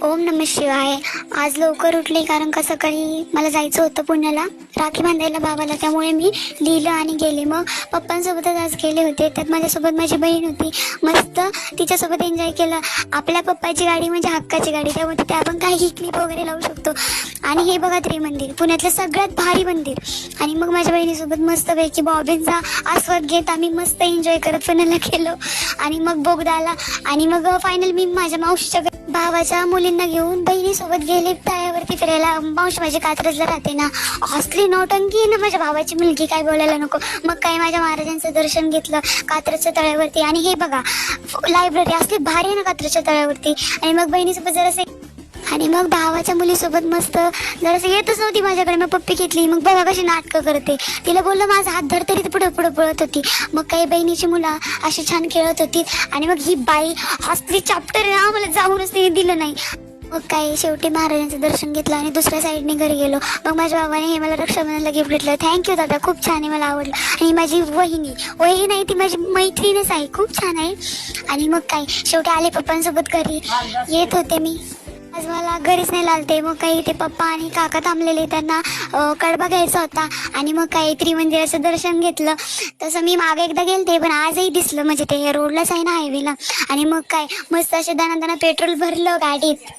ओम नमः शिवाय. आज लवकर उठले कारण का सकाळी मला जायचं होतं पुण्याला राखी बांधायला भावाला, त्यामुळे मी लिहिलं आणि गेले. मग पप्पांसोबतच आज गेले होते. त्यात माझ्यासोबत माझी बहीण होती. मस्त तिच्यासोबत एन्जॉय केलं. आपल्या पप्पाची गाडी म्हणजे हक्काची गाडी, त्यामुळे तिथे आपण काही क्लिप वगैरे लावू शकतो. आणि हे बघा त्रिमंदिर, पुण्यातलं सगळ्यात भारी मंदिर. आणि मग माझ्या बहिणीसोबत मस्तपैकी बॉबींचा आस्वाद घेत आम्ही मस्त एन्जॉय करत पुण्याला गेलो. आणि मग बोगदा आला. आणि मग फायनल मी माझ्या मावशीच्या भावाच्या मुलींना घेऊन बहिणीसोबत गेले तळ्यावरती फिरायला. मावशी माझी कात्रजला राहते ना, असली नौटंकी आहे ना माझ्या भावाची मुलगी, काय बोलायला नको. मग काही माझ्या महाराजांचं दर्शन घेतलं कात्रजच्या तळ्यावरती. आणि हे बघा लायब्ररी असली भारी आहे ना कात्रजच्या तळ्यावरती. आणि मग बहिणीसोबत जरासे आणि मग भावाच्या मुलीसोबत मस्त जरासं येतच नव्हती माझ्याकडे, मग पप्पी घेतली. मग बघा कशी नाटकं करते. तिला बोललं माझा हात धर, तरी पुढं पुढं पळत होती. मग काही बहिणीची मुलं अशी छान खेळत होती. आणि मग ही बाई असली चॅप्टर ना, मला जाऊनच तिने दिलं नाही. मग काही शेवटी महाराजांचं दर्शन घेतलं आणि दुसऱ्या साईडने घरी गेलो. मग माझ्या बाबाने हे मला रक्षाबंधनला गिफ्ट घेतलं. थँक्यू दादा, खूप छान आहे, मला आवडलं. आणि माझी वहिनी नाही, ती माझी मैत्रीणच आहे, खूप छान आहे. आणि मग काही शेवटी आले पप्पांसोबत घरी. येत होते मी आज, मला घरीच नाही लागते. मग काही ते पप्पा आणि काका थांबलेले, त्यांना कडबा घ्यायचा होता. आणि मग काही त्रिमंदिराचं दर्शन घेतलं. तसं मी मागे एकदा गेलते, पण आजही दिसलं, म्हणजे ते रोडलाच आहे ना, हायवेला. आणि मग काय मस्त असे दाना पेट्रोल भरलं गाडीत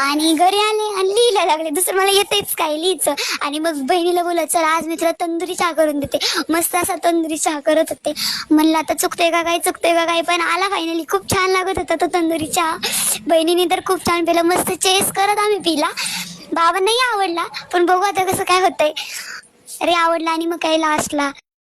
आणि घरी आले आणि लिहायला लागले. दुसरं मला येतेच काय लिहायचं. आणि मग बहिणीला बोलत, चला आज मी तुला तंदुरी चहा करून देते. मस्त असा तंदुरी चहा करत होते. म्हणलं आता चुकते का काय, पण आला फायनली. खूप छान लागत होता तो तंदुरी चहा. बहिणीने तर खूप छान पिलं. मस्त चेस करत आम्ही पिला. बाबा नाही आवडला, पण बघू आता कसं काय होतंय. अरे आवडला. आणि मग काही लास्टला